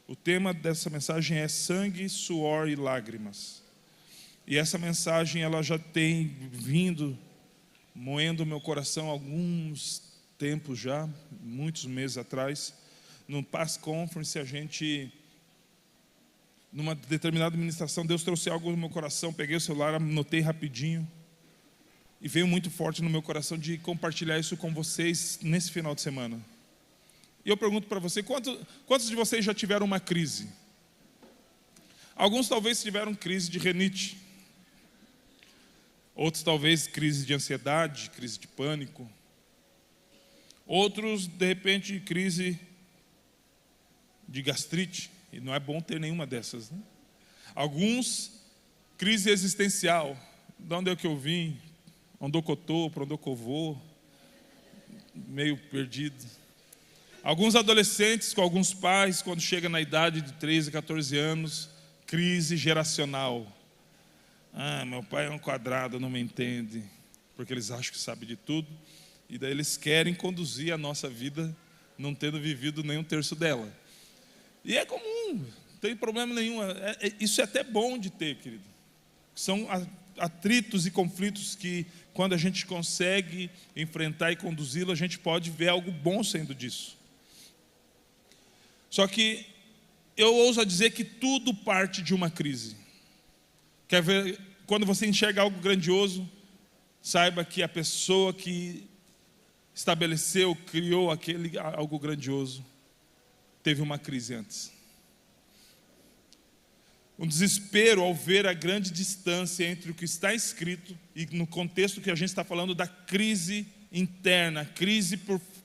O tema dessa mensagem é sangue, suor e lágrimas. E essa mensagem ela já tem vindo moendo o meu coração há alguns tempos já, muitos meses atrás. No Past Conference, a gente, numa determinada ministração, Deus trouxe algo no meu coração, peguei o celular, anotei rapidinho, e veio muito forte no meu coração de compartilhar isso com vocês nesse final de semana. E eu pergunto para você, quantos de vocês já tiveram uma crise? Alguns talvez tiveram crise de rinite. Outros talvez crise de ansiedade, crise de pânico. Outros, de repente, crise de gastrite. E não é bom ter nenhuma dessas, né? Alguns, crise existencial. De onde é que eu vim? Onde eu estou? Para onde eu vou? Meio perdido. Alguns adolescentes com alguns pais, quando chega na idade de 13, 14 anos, crise geracional. Meu pai é um quadrado, não me entende, porque eles acham que sabe de tudo, e daí eles querem conduzir a nossa vida, não tendo vivido nem um terço dela. E é comum, não tem problema nenhum, isso é até bom de ter, querido. São atritos e conflitos que, quando a gente consegue enfrentar e conduzi-lo, a gente pode ver algo bom sendo disso. Só que eu ouso dizer que tudo parte de uma crise. Quer ver? Quando você enxerga algo grandioso, saiba que a pessoa que estabeleceu, criou algo grandioso, teve uma crise antes. Um desespero ao ver a grande distância entre o que está escrito e no contexto que a gente está falando da crise interna, crise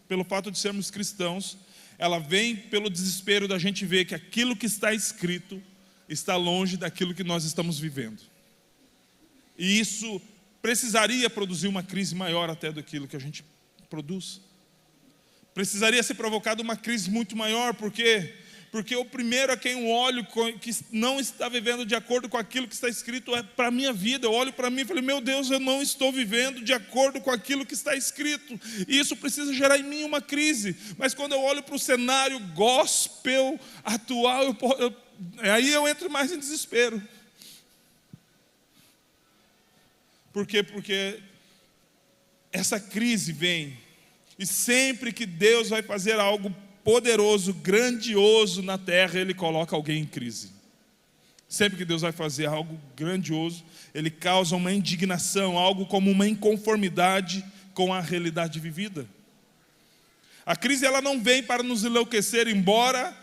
pelo fato de sermos cristãos. Ela vem pelo desespero da gente ver que aquilo que está escrito está longe daquilo que nós estamos vivendo. E isso precisaria produzir uma crise maior até do que a gente produz. Precisaria ser provocada uma crise muito maior, por quê? Porque o primeiro a quem eu olho que não está vivendo de acordo com aquilo que está escrito é para a minha vida. Eu olho para mim e falei, meu Deus, eu não estou vivendo de acordo com aquilo que está escrito. E isso precisa gerar em mim uma crise. Mas quando eu olho para o cenário gospel atual, aí eu entro mais em desespero. Por quê? Porque essa crise vem. E sempre que Deus vai fazer algo poderoso, grandioso na terra, Ele coloca alguém em crise. Sempre que Deus vai fazer algo grandioso, Ele causa uma indignação, algo como uma inconformidade com a realidade vivida. A crise ela não vem para nos enlouquecer, embora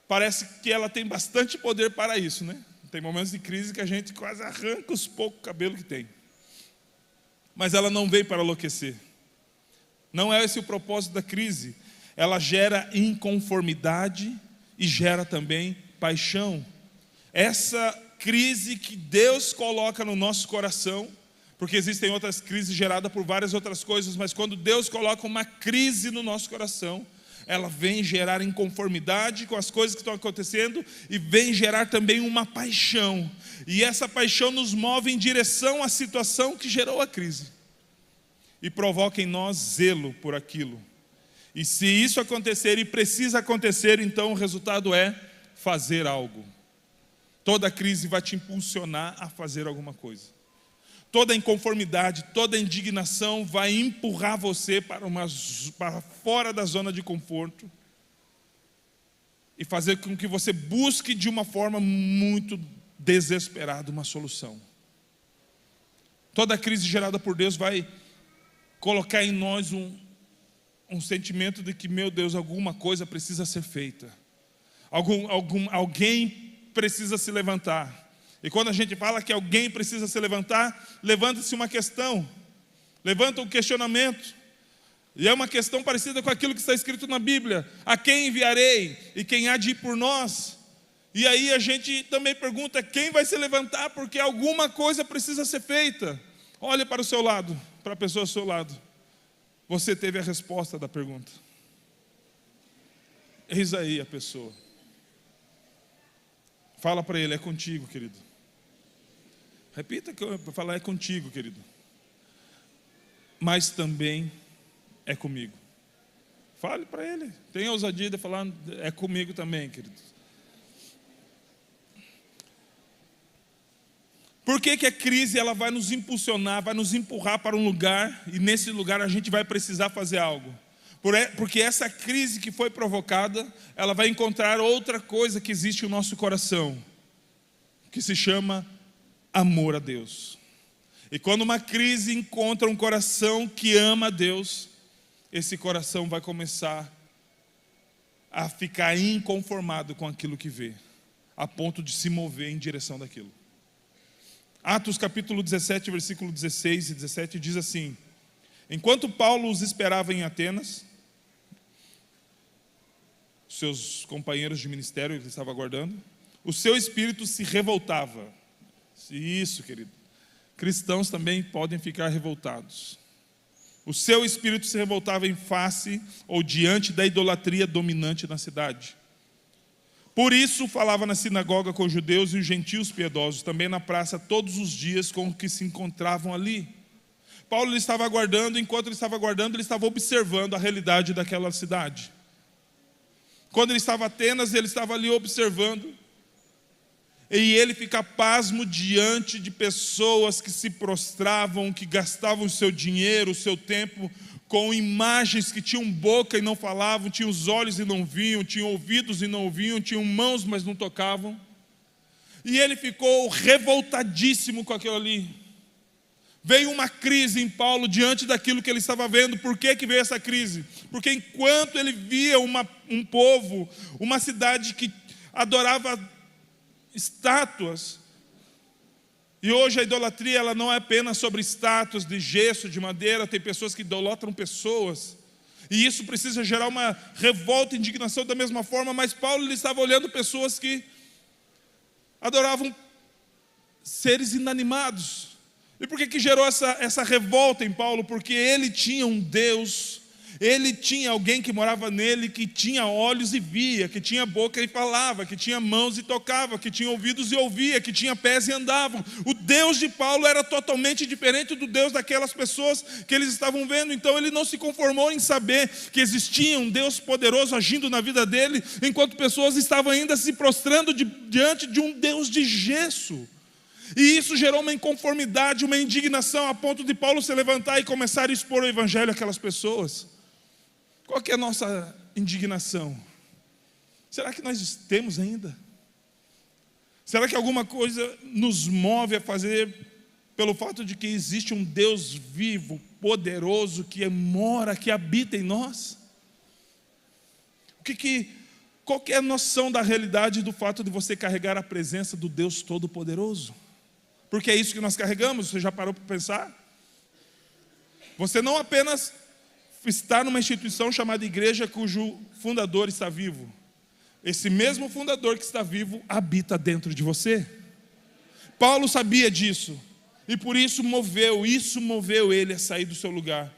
parece que ela tem bastante poder para isso, né? Tem momentos de crise que a gente quase arranca os poucos cabelos que tem. Mas ela não vem para enlouquecer. Não é esse o propósito da crise. Ela gera inconformidade e gera também paixão. Essa crise que Deus coloca no nosso coração, porque existem outras crises geradas por várias outras coisas, mas quando Deus coloca uma crise no nosso coração, ela vem gerar inconformidade com as coisas que estão acontecendo e vem gerar também uma paixão. E essa paixão nos move em direção à situação que gerou a crise e provoca em nós zelo por aquilo. E se isso acontecer, e precisa acontecer, então o resultado é fazer algo. Toda crise vai te impulsionar a fazer alguma coisa. Toda inconformidade, toda indignação vai empurrar você para fora da zona de conforto e fazer com que você busque de uma forma muito desesperada uma solução. Toda crise gerada por Deus vai colocar em nós um sentimento de que, meu Deus, alguma coisa precisa ser feita. Alguém precisa se levantar. E quando a gente fala que alguém precisa se levantar, levanta-se uma questão, levanta um questionamento. E é uma questão parecida com aquilo que está escrito na Bíblia: a quem enviarei e quem há de ir por nós? E aí a gente também pergunta: quem vai se levantar? Porque alguma coisa precisa ser feita. Olha para o seu lado, para a pessoa ao seu lado. Você teve a resposta da pergunta. Eis aí a pessoa. Fala para ele: é contigo, querido. Repita que eu vou falar: é contigo, querido. Mas também é comigo. Fale para ele. Tenha ousadia de falar: é comigo também, querido. Por que a crise ela vai nos impulsionar, vai nos empurrar para um lugar, e nesse lugar a gente vai precisar fazer algo? Porque essa crise que foi provocada, ela vai encontrar outra coisa que existe no nosso coração, que se chama amor a Deus. E quando uma crise encontra um coração que ama a Deus, esse coração vai começar a ficar inconformado com aquilo que vê, a ponto de se mover em direção daquilo. Atos capítulo 17, versículo 16 e 17 diz assim: enquanto Paulo os esperava em Atenas, seus companheiros de ministério ele estava aguardando, o seu espírito se revoltava. Isso, querido, cristãos também podem ficar revoltados. O seu espírito se revoltava em face ou diante da idolatria dominante na cidade. Por isso falava na sinagoga com os judeus e os gentios piedosos, também na praça todos os dias com os que se encontravam ali. Paulo ele estava aguardando, enquanto ele estava aguardando, ele estava observando a realidade daquela cidade. Quando ele estava em Atenas, ele estava ali observando, e ele fica pasmo diante de pessoas que se prostravam, que gastavam o seu dinheiro, o seu tempo, com imagens que tinham boca e não falavam, tinham os olhos e não viam, tinham ouvidos e não ouviam, tinham mãos mas não tocavam. E ele ficou revoltadíssimo com aquilo ali. Veio uma crise em Paulo diante daquilo que ele estava vendo. Por que veio essa crise? Porque enquanto ele via um povo, uma cidade que adorava estátuas, e hoje a idolatria ela não é apenas sobre estátuas de gesso, de madeira, tem pessoas que idolatram pessoas, e isso precisa gerar uma revolta e indignação da mesma forma, mas Paulo ele estava olhando pessoas que adoravam seres inanimados. E por que gerou essa revolta em Paulo? Porque ele tinha um Deus, ele tinha alguém que morava nele, que tinha olhos e via, que tinha boca e falava, que tinha mãos e tocava, que tinha ouvidos e ouvia, que tinha pés e andavam. O Deus de Paulo era totalmente diferente do Deus daquelas pessoas que eles estavam vendo. Então ele não se conformou em saber que existia um Deus poderoso agindo na vida dele, enquanto pessoas estavam ainda se prostrando diante de um Deus de gesso. E isso gerou uma inconformidade, uma indignação, a ponto de Paulo se levantar e começar a expor o evangelho àquelas pessoas. Qual que é a nossa indignação? Será que nós temos ainda? Será que alguma coisa nos move a fazer pelo fato de que existe um Deus vivo, poderoso, que mora, que habita em nós? Qual que é a noção da realidade do fato de você carregar a presença do Deus Todo-Poderoso? Porque é isso que nós carregamos, você já parou para pensar? Você não apenas está numa instituição chamada igreja cujo fundador está vivo. Esse mesmo fundador que está vivo habita dentro de você. Paulo sabia disso, e por isso moveu ele a sair do seu lugar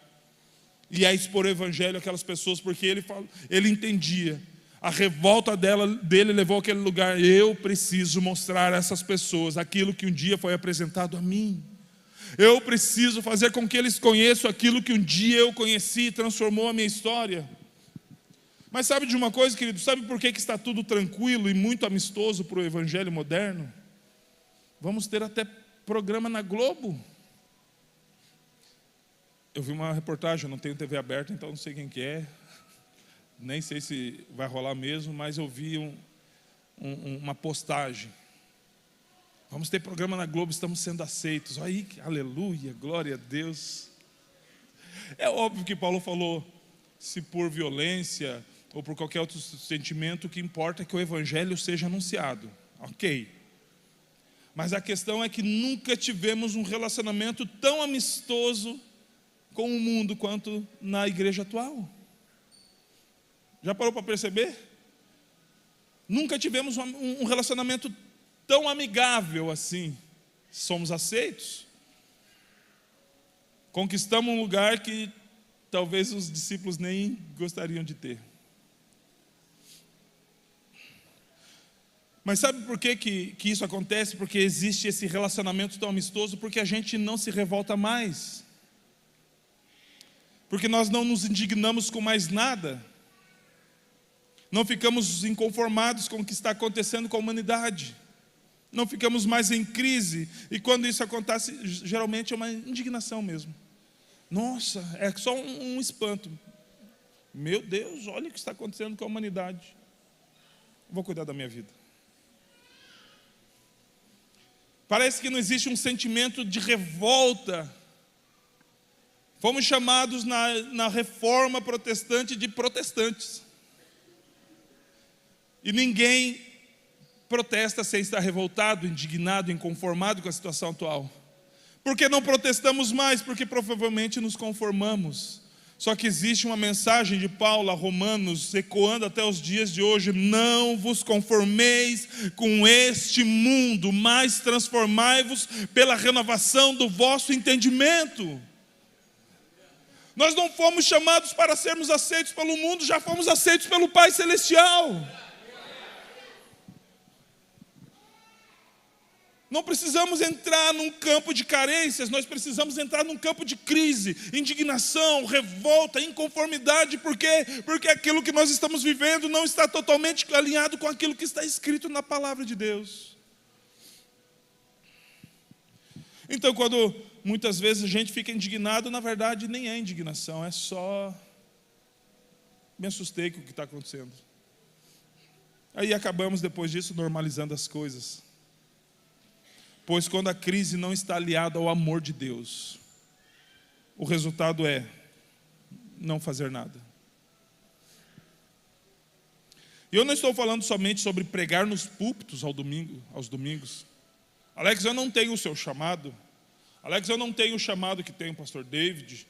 e a expor o evangelho àquelas pessoas, porque ele entendia. A revolta dele levou àquele lugar. Eu preciso mostrar a essas pessoas aquilo que um dia foi apresentado a mim. Eu preciso fazer com que eles conheçam aquilo que um dia eu conheci e transformou a minha história. Mas sabe de uma coisa, querido? Sabe por que está tudo tranquilo e muito amistoso para o evangelho moderno? Vamos ter até programa na Globo. Eu vi uma reportagem, eu não tenho TV aberta, então não sei quem que é. Nem sei se vai rolar mesmo, mas eu vi uma postagem. Vamos ter programa na Globo, estamos sendo aceitos. Aí, aleluia, glória a Deus. É óbvio que Paulo falou, se por violência ou por qualquer outro sentimento, o que importa é que o evangelho seja anunciado. Ok. Mas a questão é que nunca tivemos um relacionamento tão amistoso com o mundo quanto na igreja atual. Já parou para perceber? Nunca tivemos um relacionamento tão amigável assim. Somos aceitos. Conquistamos um lugar que talvez os discípulos nem gostariam de ter. Mas sabe por que isso acontece? Porque existe esse relacionamento tão amistoso, porque a gente não se revolta mais. Porque nós não nos indignamos com mais nada. Não ficamos inconformados com o que está acontecendo com a humanidade. não ficamos mais em crise. E quando isso acontece, geralmente é uma indignação mesmo. Nossa, é só um espanto. Meu Deus, olha o que está acontecendo com a humanidade. Vou cuidar da minha vida. Parece que não existe um sentimento de revolta. Fomos chamados na reforma protestante de protestantes. E ninguém protesta sem estar revoltado, indignado, inconformado com a situação atual. Por que não protestamos mais? Porque provavelmente nos conformamos. Só que existe uma mensagem de Paulo a Romanos, ecoando até os dias de hoje: não vos conformeis com este mundo, mas transformai-vos pela renovação do vosso entendimento. Nós não fomos chamados para sermos aceitos pelo mundo, já fomos aceitos pelo Pai Celestial. Não precisamos entrar num campo de carências, nós precisamos entrar num campo de crise, indignação, revolta, inconformidade. Por quê? Porque aquilo que nós estamos vivendo não está totalmente alinhado com aquilo que está escrito na palavra de Deus. Então, quando muitas vezes a gente fica indignado, na verdade nem é indignação, é só me assustei com o que está acontecendo. Aí acabamos depois disso normalizando as coisas. Pois quando a crise não está aliada ao amor de Deus, o resultado é não fazer nada. E eu não estou falando somente sobre pregar nos púlpitos aos domingos. Alex, eu não tenho o seu chamado. Alex, eu não tenho o chamado que tem o pastor David.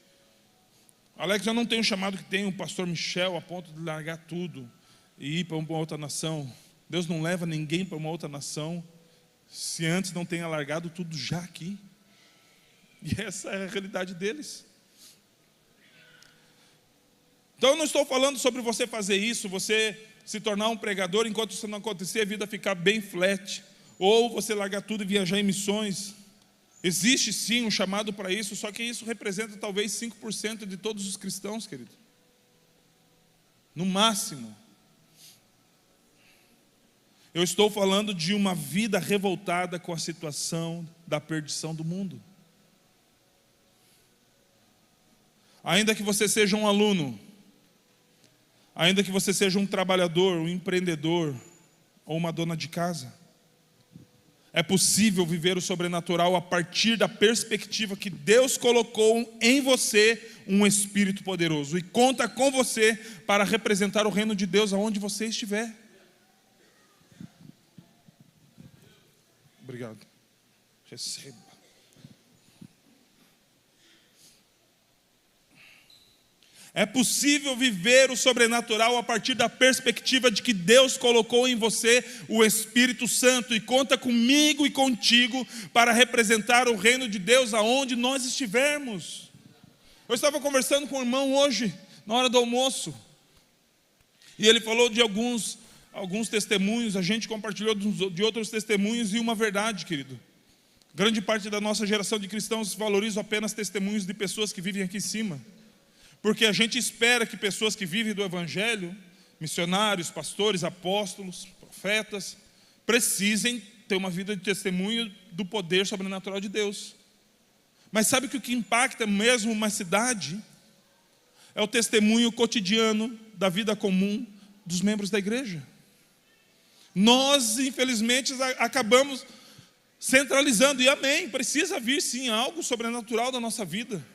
Alex, eu não tenho o chamado que tem o pastor Michel, a ponto de largar tudo e ir para uma outra nação. Deus não leva ninguém para uma outra nação se antes não tenha largado tudo já aqui. E essa é a realidade deles. Então eu não estou falando sobre você fazer isso, você se tornar um pregador, enquanto isso não acontecer, a vida ficar bem flat, ou você largar tudo e viajar em missões. Existe sim um chamado para isso, só que isso representa talvez 5% de todos os cristãos, querido. No máximo. Eu estou falando de uma vida revoltada com a situação da perdição do mundo. Ainda que você seja um aluno, ainda que você seja um trabalhador, um empreendedor ou uma dona de casa, é possível viver o sobrenatural a partir da perspectiva que Deus colocou em você um Espírito poderoso e conta com você para representar o reino de Deus aonde você estiver. Obrigado. Receba. É possível viver o sobrenatural a partir da perspectiva de que Deus colocou em você o Espírito Santo e conta comigo e contigo para representar o reino de Deus aonde nós estivermos. Eu estava conversando com um irmão hoje, na hora do almoço, e ele falou de alguns testemunhos, a gente compartilhou de outros testemunhos, e uma verdade, querido. Grande parte da nossa geração de cristãos valoriza apenas testemunhos de pessoas que vivem aqui em cima. Porque a gente espera que pessoas que vivem do Evangelho, missionários, pastores, apóstolos, profetas, precisem ter uma vida de testemunho do poder sobrenatural de Deus. Mas sabe que o que impacta mesmo uma cidade é o testemunho cotidiano da vida comum dos membros da igreja. Nós, infelizmente, acabamos centralizando, e amém, precisa vir sim algo sobrenatural da nossa vida.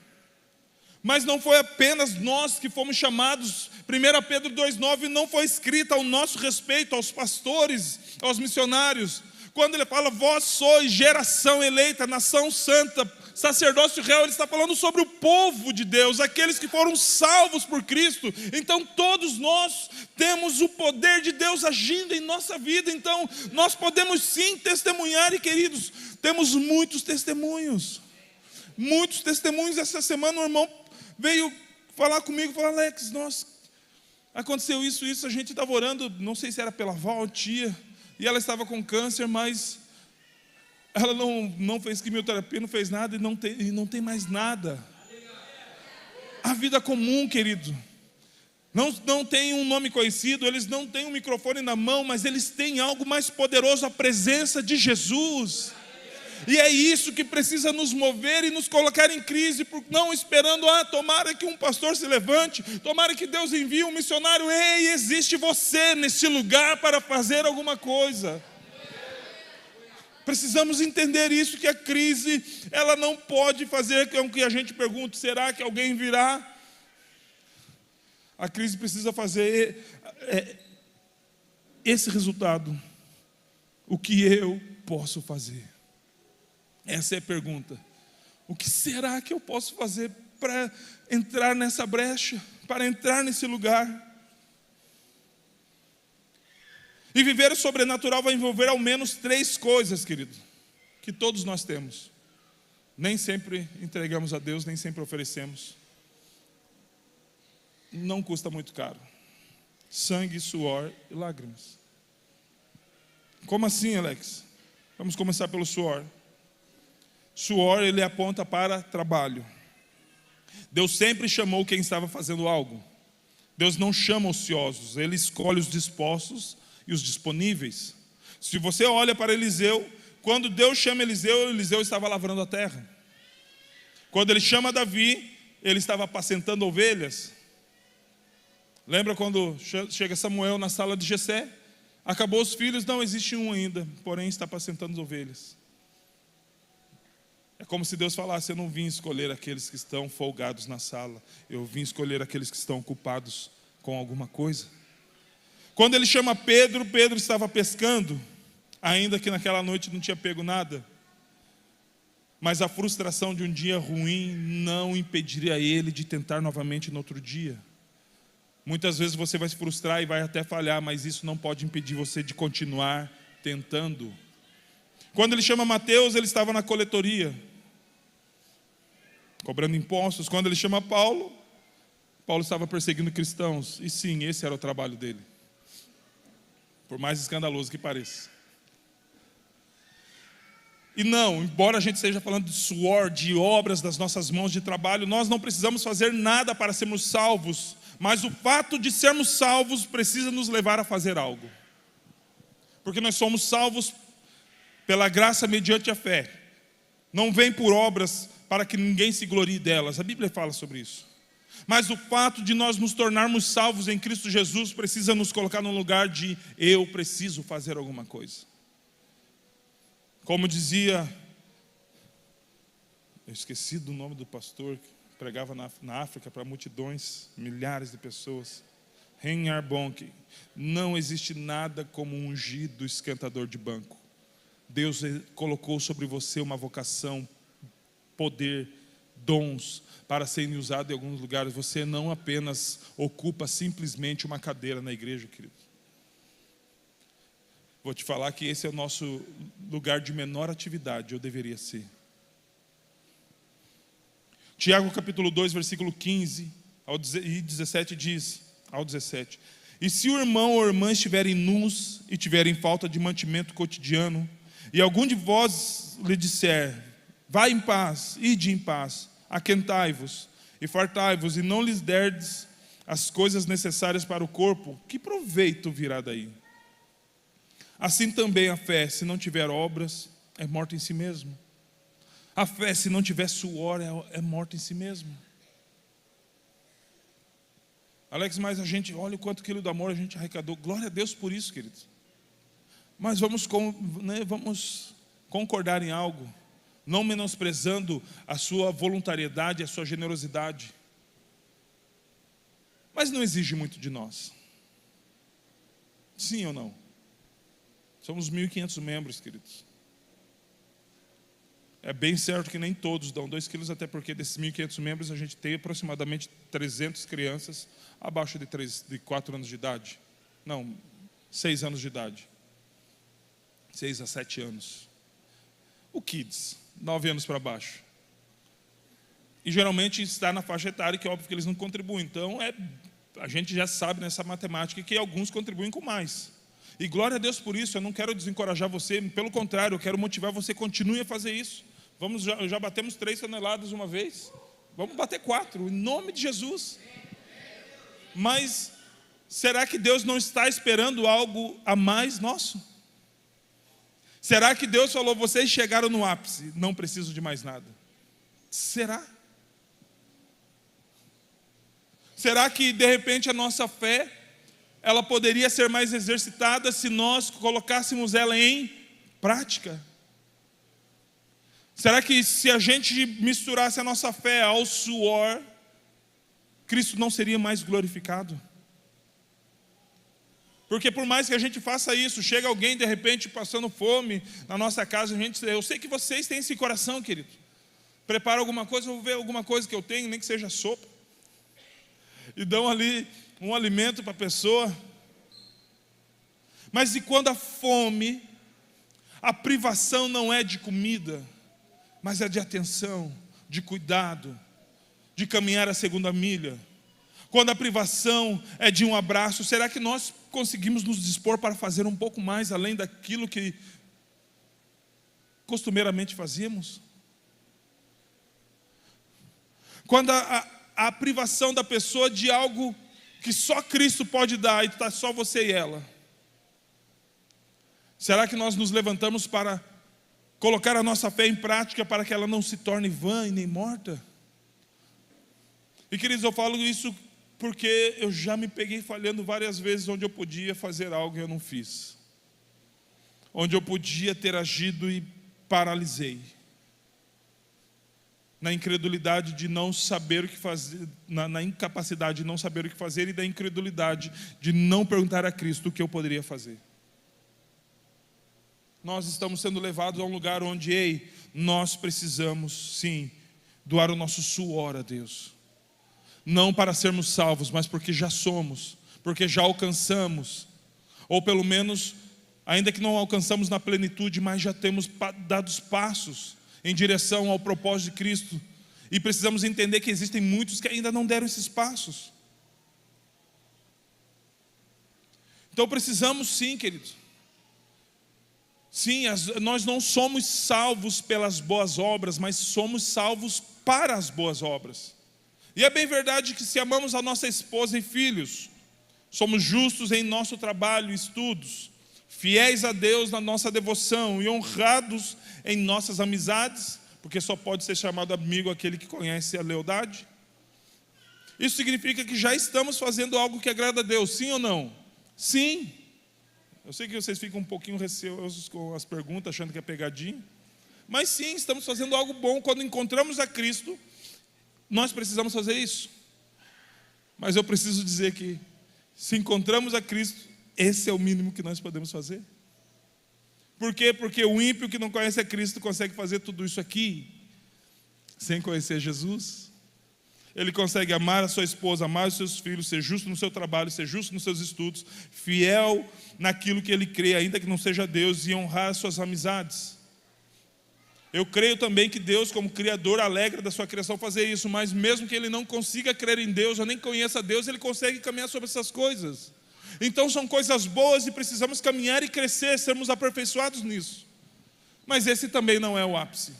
Mas não foi apenas nós que fomos chamados. 1 Pedro 2,9 não foi escrita ao nosso respeito, aos pastores, aos missionários. Quando ele fala, vós sois geração eleita, nação santa, sacerdócio real, ele está falando sobre o povo de Deus, aqueles que foram salvos por Cristo. Então todos nós temos o poder de Deus agindo em nossa vida. Então nós podemos sim testemunhar, e queridos, temos muitos testemunhos. Muitos testemunhos. Essa semana um irmão veio falar comigo, falou, Alex, nossa, aconteceu isso, a gente estava orando, não sei se era pela avó, tia, e ela estava com câncer, mas ela não fez quimioterapia, não fez nada, e não tem mais nada. A vida comum, querido, não têm um nome conhecido, eles não têm um microfone na mão, mas eles têm algo mais poderoso, a presença de Jesus. E é isso que precisa nos mover e nos colocar em crise, não esperando, tomara que um pastor se levante, tomara que Deus envie um missionário. Ei, existe você nesse lugar para fazer alguma coisa. Precisamos entender isso, que a crise, ela não pode fazer com que a gente pergunte, será que alguém virá? A crise precisa fazer esse resultado. O que eu posso fazer? Essa é a pergunta. O que será que eu posso fazer para entrar nessa brecha, para entrar nesse lugar? E viver o sobrenatural vai envolver ao menos 3 coisas, querido, que todos nós temos. Nem sempre entregamos a Deus, nem sempre oferecemos. Não custa muito caro. Sangue, suor e lágrimas. Como assim, Alex? Vamos começar pelo suor. Suor, ele aponta para trabalho. Deus sempre chamou quem estava fazendo algo. Deus não chama ociosos, Ele escolhe os dispostos e os disponíveis. Se você olha para Eliseu, quando Deus chama Eliseu, Eliseu estava lavrando a terra. Quando Ele chama Davi, ele estava apacentando ovelhas. Lembra quando chega Samuel na sala de Jessé? Acabou os filhos, não existe um ainda, porém está apacentando as ovelhas. É como se Deus falasse, eu não vim escolher aqueles que estão folgados na sala, eu vim escolher aqueles que estão ocupados com alguma coisa. Quando Ele chama Pedro, Pedro estava pescando, ainda que naquela noite não tinha pego nada. Mas a frustração de um dia ruim não impediria ele de tentar novamente no outro dia. Muitas vezes você vai se frustrar e vai até falhar, mas isso não pode impedir você de continuar tentando. Quando Ele chama Mateus, ele estava na coletoria, cobrando impostos. Quando Ele chama Paulo, Paulo estava perseguindo cristãos. E sim, esse era o trabalho dele. Por mais escandaloso que pareça. E não, embora a gente esteja falando de suor, de obras das nossas mãos, de trabalho, nós não precisamos fazer nada para sermos salvos. Mas o fato de sermos salvos precisa nos levar a fazer algo. Porque nós somos salvos pela graça mediante a fé. Não vem por obras para que ninguém se glorie delas. A Bíblia fala sobre isso. Mas o fato de nós nos tornarmos salvos em Cristo Jesus precisa nos colocar num lugar de eu preciso fazer alguma coisa. Como dizia, eu esqueci do nome do pastor que pregava na África para multidões, milhares de pessoas. Reinhard Bonnke, não existe nada como um ungido esquentador de banco. Deus colocou sobre você uma vocação, poder, dons para serem usados em alguns lugares. Você não apenas ocupa simplesmente uma cadeira na igreja, querido. Vou te falar que esse é o nosso lugar de menor atividade, eu deveria ser. Tiago capítulo 2, versículo 15 e 17 diz, ao 17: E se o irmão ou irmã estiverem nus e tiverem falta de mantimento cotidiano, e algum de vós lhe disser, vai em paz, ide em paz, aquentai-vos e fartai-vos, e não lhes derdes as coisas necessárias para o corpo, que proveito virá daí? Assim também a fé, se não tiver obras, é morta em si mesmo. A fé, se não tiver suor, é morta em si mesmo. Alex, mas a gente, olha o quanto quilo do amor a gente arrecadou. Glória a Deus por isso, queridos. Mas vamos concordar em algo, não menosprezando a sua voluntariedade, a sua generosidade. Mas não exige muito de nós. Sim ou não? Somos 1.500 membros, queridos. É bem certo que nem todos dão 2 quilos, até porque desses 1.500 membros a gente tem aproximadamente 300 crianças abaixo de 4 anos de idade. Não, 6 anos de idade. 6 a 7 anos. O Kids, 9 anos para baixo. E geralmente está na faixa etária, que é óbvio que eles não contribuem. Então, a gente já sabe nessa matemática que alguns contribuem com mais. E glória a Deus por isso, eu não quero desencorajar você, pelo contrário, eu quero motivar você, continue a fazer isso. Já batemos 3 toneladas uma vez, vamos bater 4, em nome de Jesus. Mas será que Deus não está esperando algo a mais nosso? Será que Deus falou, vocês chegaram no ápice, não preciso de mais nada? Será? Será que de repente a nossa fé, ela poderia ser mais exercitada se nós colocássemos ela em prática? Será que se a gente misturasse a nossa fé ao suor, Cristo não seria mais glorificado? Porque por mais que a gente faça isso, chega alguém de repente passando fome na nossa casa, eu sei que vocês têm esse coração, querido. Prepara alguma coisa, eu vou ver alguma coisa que eu tenho, nem que seja sopa, e dão ali um alimento para a pessoa. Mas e quando a fome, a privação não é de comida, mas é de atenção, de cuidado, de caminhar a segunda milha? Quando a privação é de um abraço, será que nós conseguimos nos dispor para fazer um pouco mais além daquilo que costumeiramente fazíamos? Quando a privação da pessoa de algo que só Cristo pode dar e está só você e ela, será que nós nos levantamos para colocar a nossa fé em prática para que ela não se torne vã e nem morta? E queridos, eu falo isso porque eu já me peguei falhando várias vezes onde eu podia fazer algo e eu não fiz. Onde eu podia ter agido e paralisei. Na incredulidade de não saber o que fazer, na incapacidade de não saber o que fazer e da incredulidade de não perguntar a Cristo o que eu poderia fazer. Nós estamos sendo levados a um lugar onde, nós precisamos sim doar o nosso suor a Deus. Não para sermos salvos, mas porque já somos, porque já alcançamos, ou pelo menos, ainda que não alcançamos na plenitude, mas já temos dado os passos em direção ao propósito de Cristo, e precisamos entender que existem muitos que ainda não deram esses passos. Então precisamos sim, queridos. Sim, nós não somos salvos pelas boas obras, mas somos salvos para as boas obras. E é bem verdade que se amamos a nossa esposa e filhos, somos justos em nosso trabalho e estudos, fiéis a Deus na nossa devoção e honrados em nossas amizades, porque só pode ser chamado amigo aquele que conhece a lealdade. Isso significa que já estamos fazendo algo que agrada a Deus, sim ou não? Sim. Eu sei que vocês ficam um pouquinho receosos com as perguntas, achando que é pegadinha, mas sim, estamos fazendo algo bom. Quando encontramos a Cristo, nós precisamos fazer isso. Mas eu preciso dizer que, se encontramos a Cristo, esse é o mínimo que nós podemos fazer. Por quê? Porque o ímpio que não conhece a Cristo consegue fazer tudo isso aqui sem conhecer Jesus. Ele consegue amar a sua esposa, amar os seus filhos, ser justo no seu trabalho, ser justo nos seus estudos, fiel naquilo que ele crê, ainda que não seja Deus, e honrar as suas amizades. Eu creio também que Deus, como Criador, alegra da sua criação fazer isso, mas mesmo que ele não consiga crer em Deus, ou nem conheça Deus, ele consegue caminhar sobre essas coisas. Então são coisas boas e precisamos caminhar e crescer, sermos aperfeiçoados nisso. Mas esse também não é o ápice.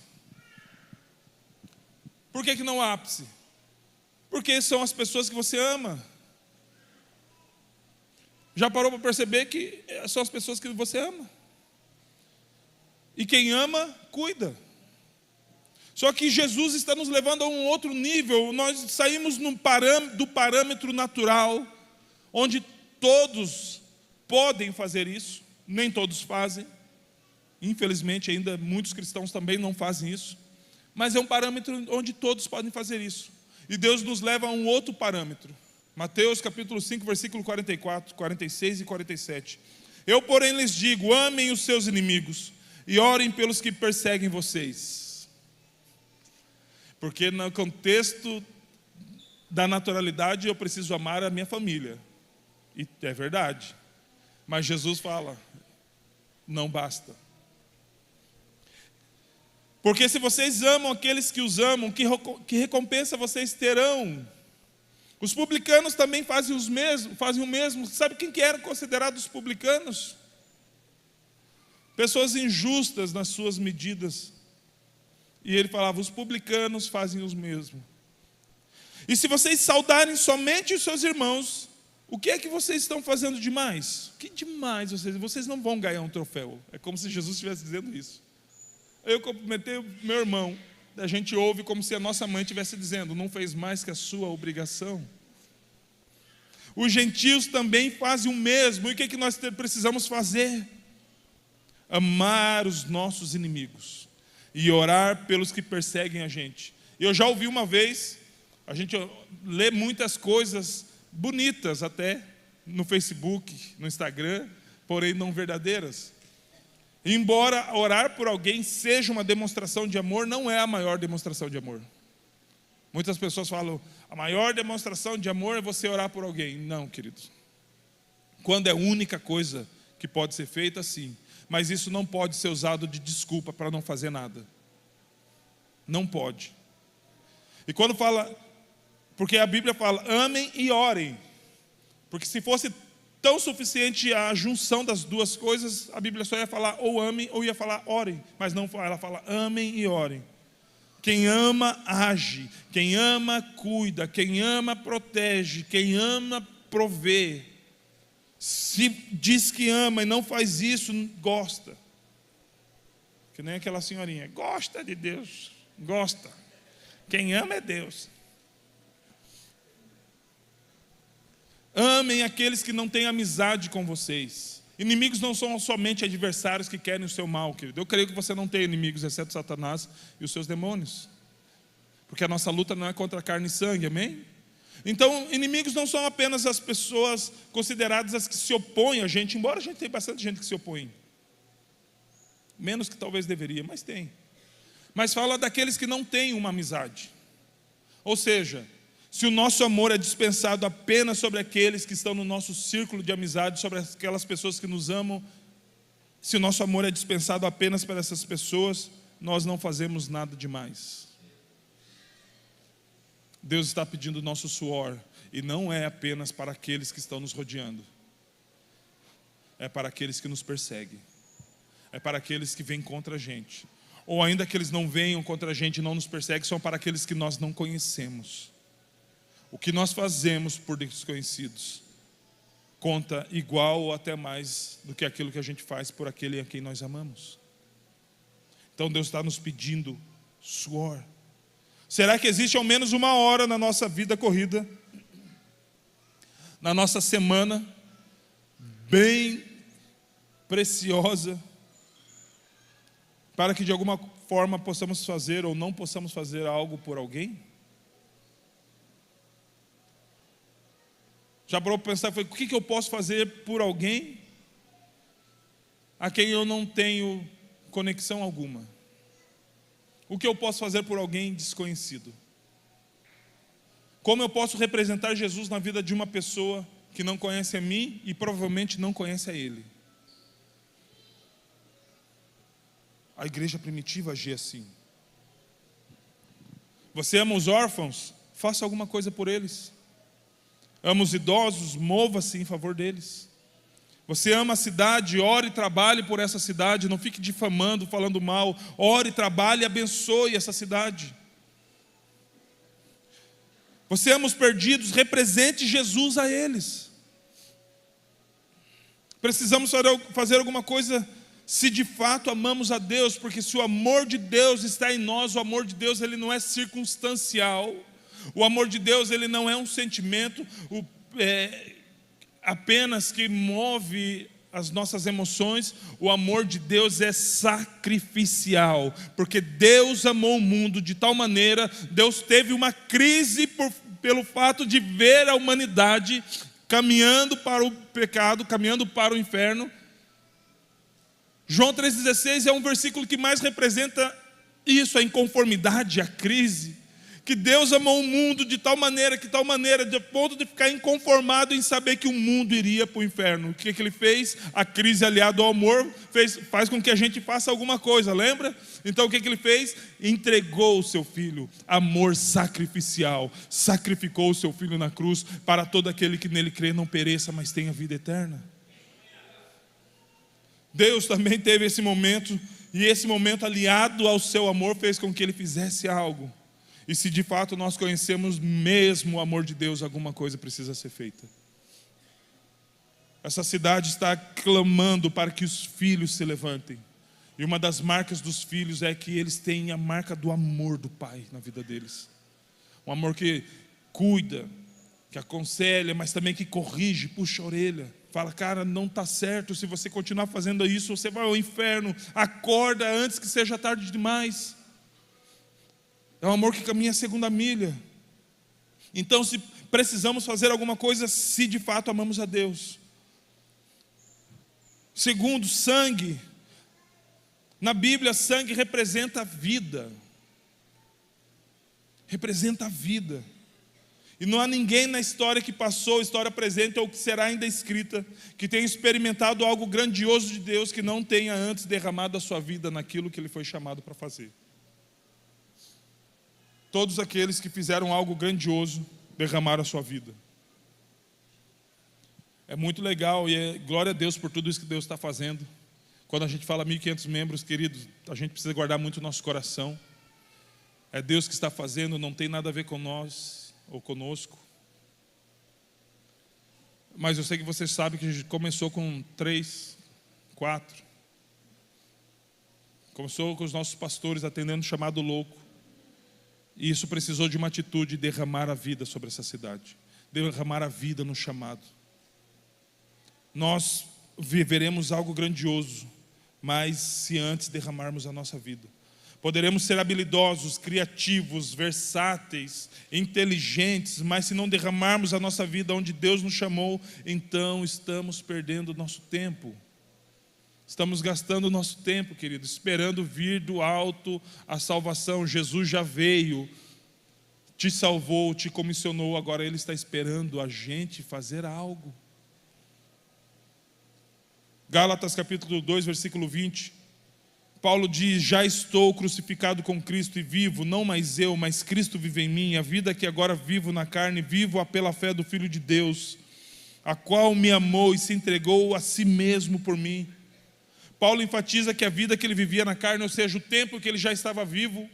Por que não é o ápice? Porque são as pessoas que você ama. Já parou para perceber que são as pessoas que você ama? E quem ama, cuida. Só que Jesus está nos levando a um outro nível. Nós saímos do parâmetro natural, onde todos podem fazer isso, nem todos fazem. Infelizmente, ainda muitos cristãos também não fazem isso. Mas é um parâmetro onde todos podem fazer isso. E Deus nos leva a um outro parâmetro. Mateus capítulo 5, versículo 44, 46 e 47. Eu, porém, lhes digo, amem os seus inimigos e orem pelos que perseguem vocês. Porque no contexto da naturalidade eu preciso amar a minha família. E é verdade. Mas Jesus fala, não basta. Porque se vocês amam aqueles que os amam, que recompensa vocês terão? Os publicanos também fazem o mesmo. Sabe quem que eram considerados publicanos? Pessoas injustas nas suas medidas. E ele falava, os publicanos fazem os mesmos. E se vocês saudarem somente os seus irmãos, o que é que vocês estão fazendo demais? Que demais vocês não vão ganhar um troféu. É como se Jesus estivesse dizendo isso. Eu cumprimentei o meu irmão, a gente ouve como se a nossa mãe estivesse dizendo, não fez mais que a sua obrigação. Os gentios também fazem o mesmo. E o que é que nós precisamos fazer? Amar os nossos inimigos e orar pelos que perseguem a gente. Eu já ouvi uma vez, a gente lê muitas coisas bonitas até no Facebook, no Instagram, porém não verdadeiras. Embora orar por alguém seja uma demonstração de amor, não é a maior demonstração de amor. Muitas pessoas falam, a maior demonstração de amor é você orar por alguém. Não, queridos. Quando é a única coisa que pode ser feita, sim. Mas isso não pode ser usado de desculpa para não fazer nada. Não pode. E quando fala, porque a Bíblia fala, amem e orem. Porque se fosse tão suficiente a junção das duas coisas, a Bíblia só ia falar ou amem ou ia falar orem. Mas não, ela fala amem e orem. Quem ama, age. Quem ama, cuida. Quem ama, protege. Quem ama, provê. Se diz que ama e não faz isso, gosta. Que nem aquela senhorinha. Gosta de Deus. Gosta. Quem ama é Deus. Amem aqueles que não têm amizade com vocês. Inimigos não são somente adversários que querem o seu mal, querido. Eu creio que você não tem inimigos, exceto Satanás e os seus demônios. Porque a nossa luta não é contra carne e sangue, amém? Então, inimigos não são apenas as pessoas consideradas as que se opõem a gente, embora a gente tenha bastante gente que se opõe. Menos que talvez deveria, mas tem. Mas fala daqueles que não têm uma amizade. Ou seja, se o nosso amor é dispensado apenas sobre aqueles que estão no nosso círculo de amizade, sobre aquelas pessoas que nos amam, se o nosso amor é dispensado apenas para essas pessoas, nós não fazemos nada demais. Deus está pedindo o nosso suor, e não é apenas para aqueles que estão nos rodeando, é para aqueles que nos perseguem, é para aqueles que vêm contra a gente, ou ainda que eles não venham contra a gente e não nos perseguem, são para aqueles que nós não conhecemos. O que nós fazemos por desconhecidos conta igual ou até mais do que aquilo que a gente faz por aquele a quem nós amamos. Então Deus está nos pedindo suor. Será que existe ao menos uma hora na nossa vida corrida, na nossa semana, bem preciosa, para que de alguma forma possamos fazer ou não possamos fazer algo por alguém? Já parou para pensar, o que eu posso fazer por alguém a quem eu não tenho conexão alguma? O que eu posso fazer por alguém desconhecido? Como eu posso representar Jesus na vida de uma pessoa que não conhece a mim e provavelmente não conhece a Ele? A igreja primitiva agia assim. Você ama os órfãos? Faça alguma coisa por eles. Ama os idosos? Mova-se em favor deles. Você ama a cidade? Ore e trabalhe por essa cidade. Não fique difamando, falando mal. Ore, trabalhe e abençoe essa cidade. Você ama os perdidos? Represente Jesus a eles. Precisamos fazer alguma coisa se de fato amamos a Deus, porque se o amor de Deus está em nós, o amor de Deus ele não é circunstancial. O amor de Deus ele não é um sentimento apenas que move as nossas emoções. O amor de Deus é sacrificial, porque Deus amou o mundo de tal maneira, Deus teve uma crise pelo fato de ver a humanidade caminhando para o pecado, caminhando para o inferno. João 3,16 é um versículo que mais representa isso, a inconformidade, a crise. Que Deus amou o mundo de tal maneira, de ponto de ficar inconformado em saber que o mundo iria para o inferno. O que Ele fez? A crise aliada ao amor faz com que a gente faça alguma coisa, lembra? Então o que Ele fez? Entregou o seu Filho, amor sacrificial, sacrificou o seu Filho na cruz, para todo aquele que nele crê não pereça, mas tenha vida eterna. Deus também teve esse momento, e esse momento aliado ao seu amor fez com que Ele fizesse algo. E se de fato nós conhecemos mesmo o amor de Deus, alguma coisa precisa ser feita. Essa cidade está clamando para que os filhos se levantem. E uma das marcas dos filhos é que eles têm a marca do amor do Pai na vida deles. Um amor que cuida, que aconselha, mas também que corrige, puxa a orelha. Fala, cara, não está certo, se você continuar fazendo isso, você vai ao inferno. Acorda antes que seja tarde demais. É um amor que caminha a segunda milha. Então, se precisamos fazer alguma coisa, se de fato amamos a Deus. Segundo, sangue. Na Bíblia, sangue representa a vida. Representa a vida. E não há ninguém na história que passou, história presente ou que será ainda escrita, que tenha experimentado algo grandioso de Deus, que não tenha antes derramado a sua vida naquilo que ele foi chamado para fazer. Todos aqueles que fizeram algo grandioso derramaram a sua vida. É muito legal e glória a Deus por tudo isso que Deus está fazendo. Quando a gente fala 1.500 membros, queridos, a gente precisa guardar muito o nosso coração. É Deus que está fazendo, não tem nada a ver com nós ou conosco. Mas eu sei que vocês sabem que a gente começou com 3, 4. Começou com os nossos pastores atendendo o chamado louco. E isso precisou de uma atitude de derramar a vida sobre essa cidade. Derramar a vida no chamado. Nós viveremos algo grandioso, mas se antes derramarmos a nossa vida. Poderemos ser habilidosos, criativos, versáteis, inteligentes, mas se não derramarmos a nossa vida onde Deus nos chamou, então estamos perdendo o nosso tempo. Estamos gastando o nosso tempo, querido, esperando vir do alto a salvação. Jesus já veio, te salvou, te comissionou, agora Ele está esperando a gente fazer algo. Gálatas capítulo 2, versículo 20. Paulo diz, já estou crucificado com Cristo e vivo, não mais eu, mas Cristo vive em mim. A vida que agora vivo na carne, vivo-a pela fé do Filho de Deus, a qual me amou e se entregou a si mesmo por mim. Paulo enfatiza que a vida que ele vivia na carne, ou seja, o tempo que ele já estava vivo,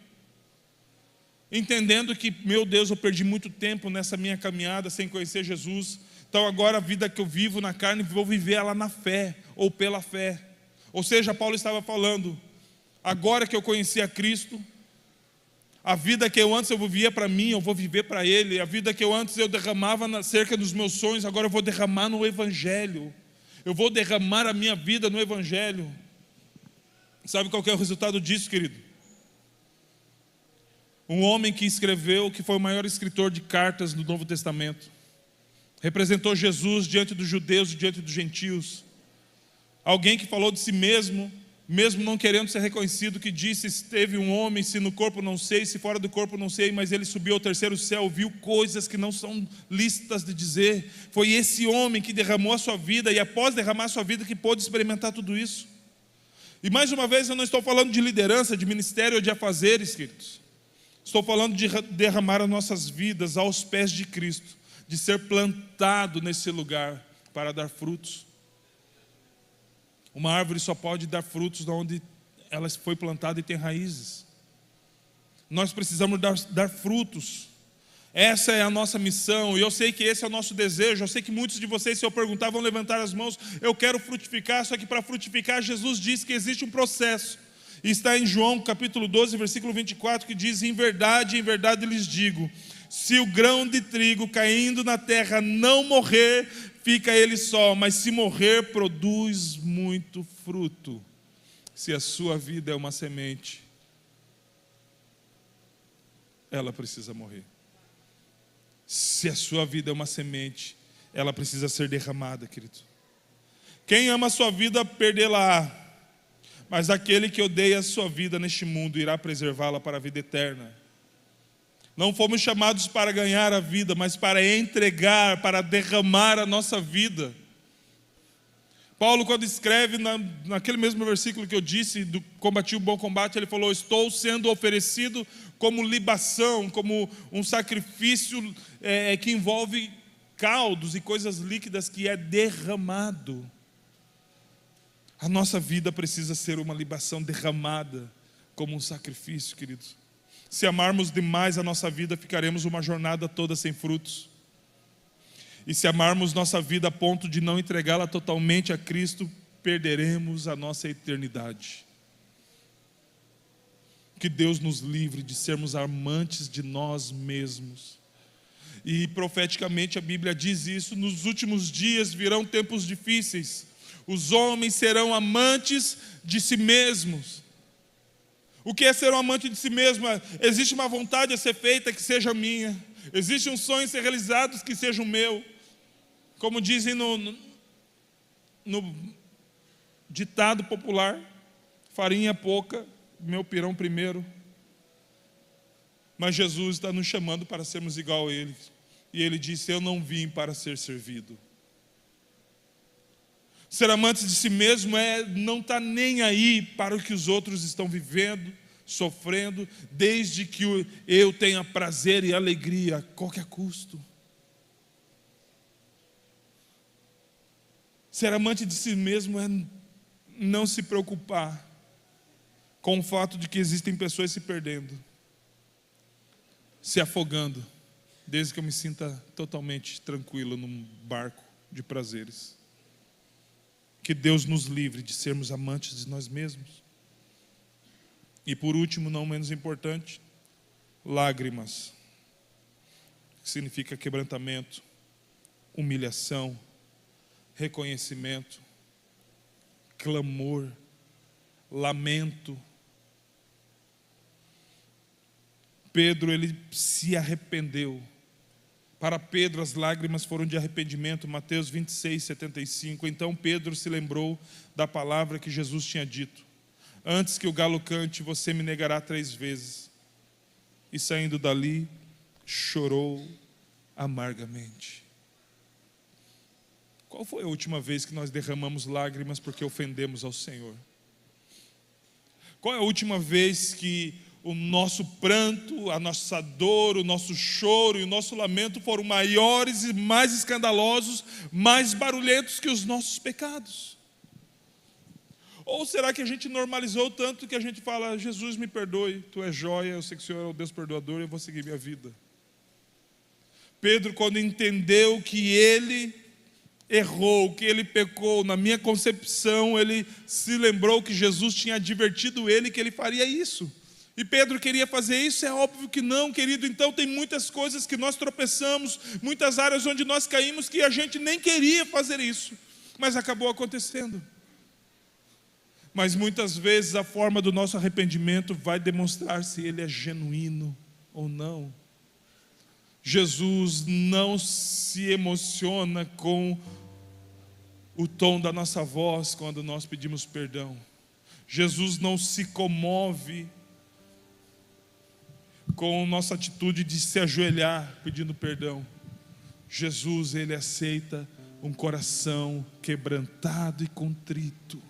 entendendo que, meu Deus, eu perdi muito tempo nessa minha caminhada sem conhecer Jesus. Então agora a vida que eu vivo na carne, vou viver ela na fé, ou pela fé. Ou seja, Paulo estava falando, agora que eu conheci a Cristo, a vida que eu antes eu vivia para mim, eu vou viver para Ele. A vida que eu antes eu derramava cerca dos meus sonhos, agora eu vou derramar no Evangelho. Eu vou derramar a minha vida no Evangelho. Sabe qual que é o resultado disso, querido? Um homem que escreveu, que foi o maior escritor de cartas do Novo Testamento, representou Jesus diante dos judeus e diante dos gentios. Alguém que falou de si mesmo, mesmo não querendo ser reconhecido, que disse, esteve um homem, se no corpo não sei, se fora do corpo não sei, mas ele subiu ao terceiro céu, viu coisas que não são lícitas de dizer. Foi esse homem que derramou a sua vida, e após derramar a sua vida, que pôde experimentar tudo isso. E mais uma vez, eu não estou falando de liderança, de ministério ou de afazeres, queridos. Estou falando de derramar as nossas vidas aos pés de Cristo, de ser plantado nesse lugar para dar frutos. Uma árvore só pode dar frutos onde ela foi plantada e tem raízes. Nós precisamos dar frutos. Essa é a nossa missão, e eu sei que esse é o nosso desejo. Eu sei que muitos de vocês, se eu perguntar, vão levantar as mãos. Eu quero frutificar, só que para frutificar, Jesus disse que existe um processo. E está em João capítulo 12, versículo 24, que diz, em verdade lhes digo, se o grão de trigo caindo na terra não morrer, fica ele só, mas se morrer, produz muito fruto. Se a sua vida é uma semente, ela precisa morrer. Se a sua vida é uma semente, ela precisa ser derramada, querido. Quem ama a sua vida, perdê-la-á. Mas aquele que odeia a sua vida neste mundo, irá preservá-la para a vida eterna. Não fomos chamados para ganhar a vida, mas para entregar, para derramar a nossa vida. Paulo, quando escreve naquele mesmo versículo que eu disse, do combati o bom combate, ele falou, estou sendo oferecido como libação, como um sacrifício que envolve caldos e coisas líquidas, que é derramado. A nossa vida precisa ser uma libação derramada como um sacrifício, queridos. Se amarmos demais a nossa vida, ficaremos uma jornada toda sem frutos. E se amarmos nossa vida a ponto de não entregá-la totalmente a Cristo, perderemos a nossa eternidade. Que Deus nos livre de sermos amantes de nós mesmos. E profeticamente a Bíblia diz isso: nos últimos dias virão tempos difíceis. Os homens serão amantes de si mesmos. O que é ser um amante de si mesmo? Existe uma vontade a ser feita que seja minha. Existe um sonho a ser realizado que seja o meu. Como dizem no ditado popular: farinha pouca, meu pirão primeiro. Mas Jesus está nos chamando para sermos igual a Ele. E Ele disse: eu não vim para ser servido. Ser amante de si mesmo é não estar nem aí para o que os outros estão vivendo, sofrendo, desde que eu tenha prazer e alegria a qualquer custo. Ser amante de si mesmo é não se preocupar com o fato de que existem pessoas se perdendo, se afogando, desde que eu me sinta totalmente tranquilo num barco de prazeres. Que Deus nos livre de sermos amantes de nós mesmos. E por último, não menos importante, lágrimas, que significa quebrantamento, humilhação, reconhecimento, clamor, lamento. Pedro, ele se arrependeu. Para Pedro as lágrimas foram de arrependimento. Mateus 26, 75. Então Pedro se lembrou da palavra que Jesus tinha dito: antes que o galo cante, você me negará 3 vezes. E saindo dali, chorou amargamente. Qual foi a última vez que nós derramamos lágrimas porque ofendemos ao Senhor? Qual é a última vez que o nosso pranto, a nossa dor, o nosso choro e o nosso lamento foram maiores e mais escandalosos, mais barulhentos que os nossos pecados? Ou será que a gente normalizou tanto que a gente fala: Jesus, me perdoe, tu és joia, eu sei que o Senhor é o Deus perdoador, eu vou seguir minha vida? Pedro, quando entendeu que ele errou, que ele pecou, na minha concepção, ele se lembrou que Jesus tinha advertido ele que ele faria isso. E Pedro queria fazer isso? É óbvio que não, querido. Então tem muitas coisas que nós tropeçamos, muitas áreas onde nós caímos, que a gente nem queria fazer isso, mas acabou acontecendo. Mas muitas vezes a forma do nosso arrependimento vai demonstrar se ele é genuíno ou não. Jesus não se emociona com o tom da nossa voz quando nós pedimos perdão. Jesus não se comove com nossa atitude de se ajoelhar pedindo perdão. Jesus, ele aceita um coração quebrantado e contrito.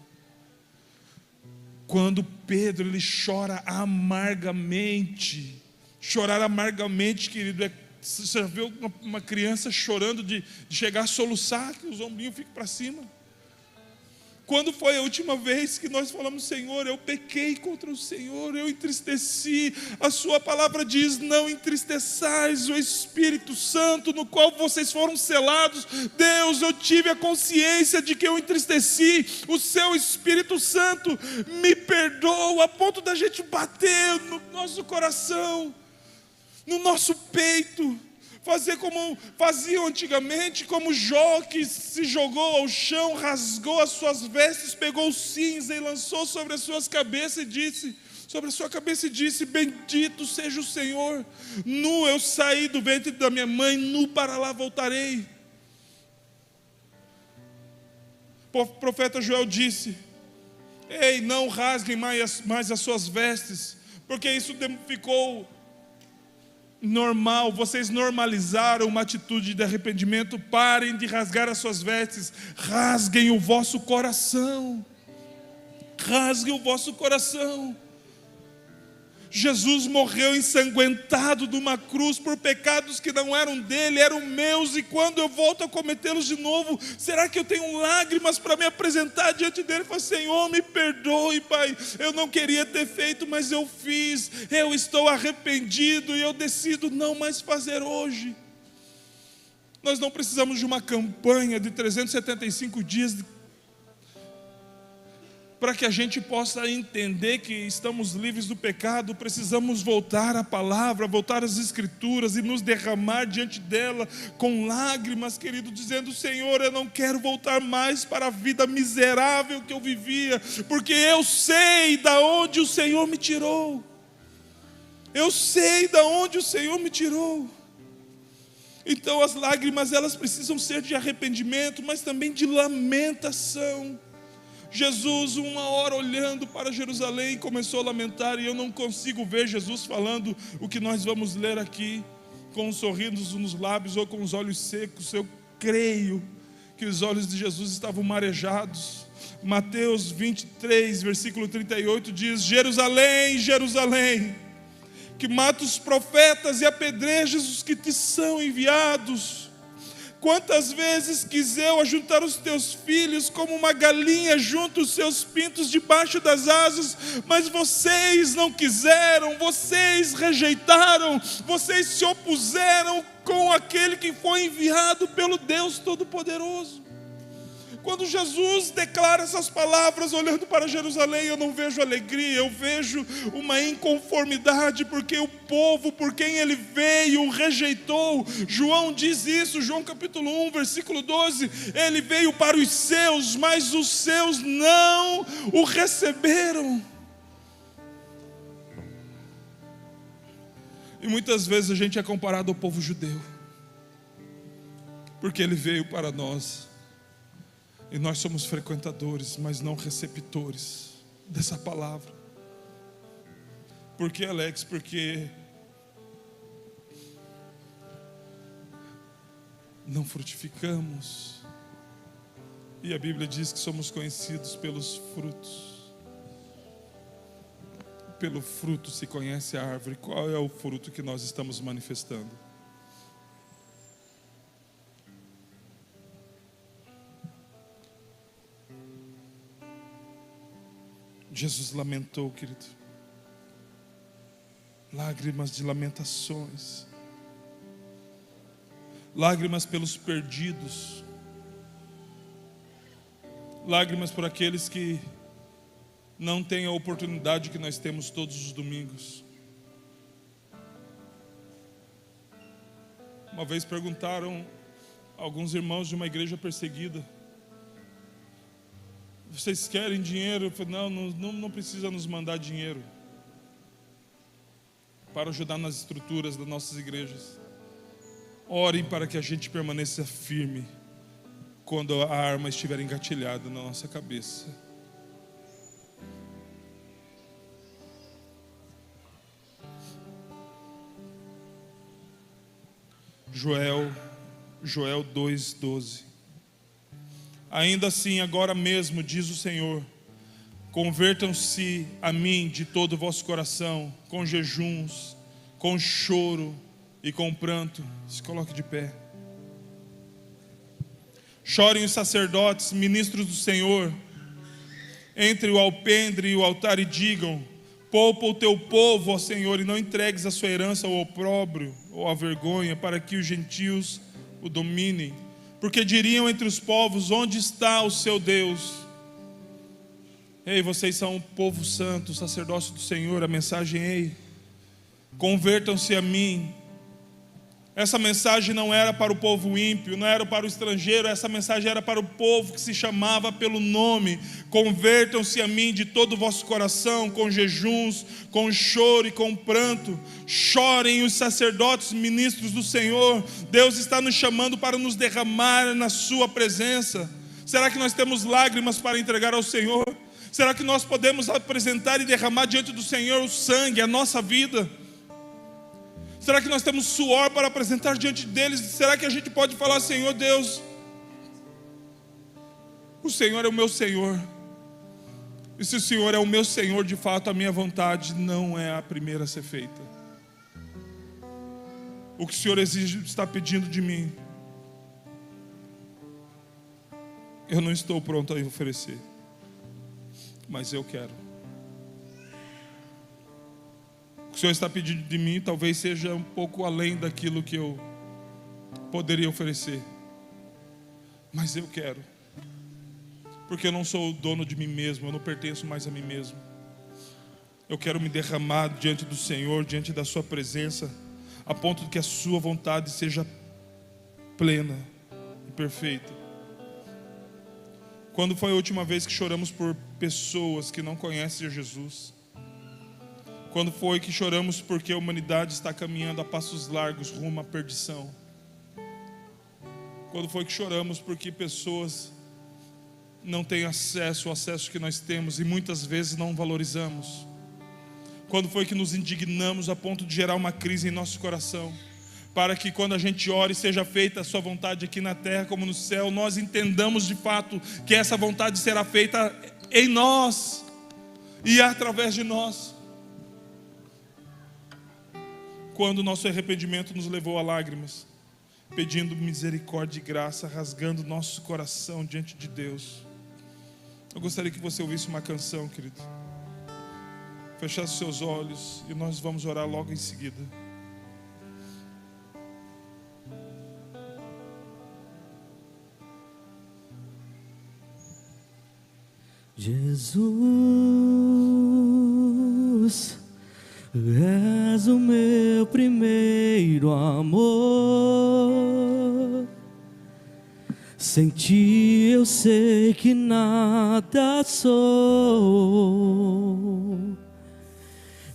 Quando Pedro, ele chora amargamente. Chorar amargamente, querido, você já viu uma criança chorando de chegar a soluçar, que os ombrinhos ficam para cima? Quando foi a última vez que nós falamos: Senhor, eu pequei contra o Senhor, eu entristeci? A sua palavra diz: não entristeçais o Espírito Santo, no qual vocês foram selados. Deus, eu tive a consciência de que eu entristeci o seu Espírito Santo. Me perdoa, a ponto da gente bater no nosso coração, no nosso peito, fazer como faziam antigamente, como Jó, que se jogou ao chão, rasgou as suas vestes, pegou cinza e lançou sobre as suas cabeças e disse: sobre a sua cabeça, e disse: bendito seja o Senhor, nu eu saí do ventre da minha mãe, nu para lá voltarei. O profeta Joel disse: ei, não rasguem mais as suas vestes, porque isso ficou normal. Vocês normalizaram uma atitude de arrependimento. Parem de rasgar as suas vestes, rasguem o vosso coração. Rasguem o vosso coração. Jesus morreu ensanguentado numa cruz por pecados que não eram dele, eram meus, e quando eu volto a cometê-los de novo, será que eu tenho lágrimas para me apresentar diante dele e falar: Senhor, me perdoe, Pai, eu não queria ter feito, mas eu fiz, eu estou arrependido e eu decido não mais fazer hoje. Nós não precisamos de uma campanha de 375 dias para que a gente possa entender que estamos livres do pecado. Precisamos voltar à palavra, voltar às escrituras e nos derramar diante dela com lágrimas, querido, dizendo: Senhor, eu não quero voltar mais para a vida miserável que eu vivia, porque eu sei da onde o Senhor me tirou. Eu sei da onde o Senhor me tirou. Então as lágrimas, elas precisam ser de arrependimento, mas também de lamentação. Jesus, uma hora olhando para Jerusalém, começou a lamentar, e eu não consigo ver Jesus falando o que nós vamos ler aqui, com um sorriso nos lábios ou com os olhos secos. Eu creio que os olhos de Jesus estavam marejados. Mateus 23, versículo 38 diz: Jerusalém, Jerusalém, que mata os profetas e apedrejas os que te são enviados. Quantas vezes quis eu ajuntar os teus filhos como uma galinha junta os seus pintos debaixo das asas, mas vocês não quiseram, vocês rejeitaram, vocês se opuseram com aquele que foi enviado pelo Deus Todo-Poderoso. Quando Jesus declara essas palavras, olhando para Jerusalém, eu não vejo alegria, eu vejo uma inconformidade, porque o povo por quem ele veio o rejeitou. João diz isso, João capítulo 1, versículo 12, ele veio para os seus, mas os seus não o receberam. E muitas vezes a gente é comparado ao povo judeu, porque ele veio para nós. E nós somos frequentadores, mas não receptores dessa palavra. Por que, Alex? Porque não frutificamos. E a Bíblia diz que somos conhecidos pelos frutos. Pelo fruto se conhece a árvore. Qual é o fruto que nós estamos manifestando? Jesus lamentou, querido. Lágrimas de lamentações. Lágrimas pelos perdidos. Lágrimas por aqueles que não têm a oportunidade que nós temos todos os domingos. Uma vez perguntaram a alguns irmãos de uma igreja perseguida: vocês querem dinheiro? Eu falei: não precisa nos mandar dinheiro para ajudar nas estruturas das nossas igrejas. Orem para que a gente permaneça firme quando a arma estiver engatilhada na nossa cabeça. Joel 2:12. Ainda assim, agora mesmo, diz o Senhor, convertam-se a mim de todo o vosso coração, com jejuns, com choro e com pranto. Se coloque de pé. Chorem os sacerdotes, ministros do Senhor, entre o alpendre e o altar, e digam: poupa o teu povo, ó Senhor, e não entregues a sua herança ao opróbrio ou à vergonha, para que os gentios o dominem. Porque diriam entre os povos: onde está o seu Deus? Ei, vocês são um povo santo, sacerdócio do Senhor. A mensagem: ei, convertam-se a mim. Essa mensagem não era para o povo ímpio, não era para o estrangeiro. Essa mensagem era para o povo que se chamava pelo nome. Convertam-se a mim de todo o vosso coração, com jejuns, com choro e com pranto. Chorem os sacerdotes, ministros do Senhor. Deus está nos chamando para nos derramar na sua presença. Será que nós temos lágrimas para entregar ao Senhor? Será que nós podemos apresentar e derramar diante do Senhor o sangue, a nossa vida? Será que nós temos suor para apresentar diante deles? Será que a gente pode falar: Senhor Deus, o Senhor é o meu Senhor, E se o Senhor é o meu Senhor, de fato, a minha vontade não é a primeira a ser feita. O que o Senhor está pedindo de mim, eu não estou pronto a oferecer, mas eu quero. O que o Senhor está pedindo de mim talvez seja um pouco além daquilo que eu poderia oferecer, mas eu quero. Porque eu não sou o dono de mim mesmo, eu não pertenço mais a mim mesmo. Eu quero me derramar diante do Senhor, diante da sua presença, a ponto de que a sua vontade seja plena e perfeita. Quando foi a última vez que choramos por pessoas que não conhecem Jesus? Quando foi que choramos porque a humanidade está caminhando a passos largos rumo à perdição? Quando foi que choramos porque pessoas não têm acesso ao acesso que nós temos e muitas vezes não valorizamos? Quando foi que nos indignamos a ponto de gerar uma crise em nosso coração, para que quando a gente ore seja feita a sua vontade aqui na terra como no céu, nós entendamos de fato que essa vontade será feita em nós e através de nós? Quando o nosso arrependimento nos levou a lágrimas, pedindo misericórdia e graça, rasgando nosso coração diante de Deus. Eu gostaria que você ouvisse uma canção, querido. Fechasse seus olhos e nós vamos orar logo em seguida. Jesus, és o meu primeiro amor. Sem ti eu sei que nada sou.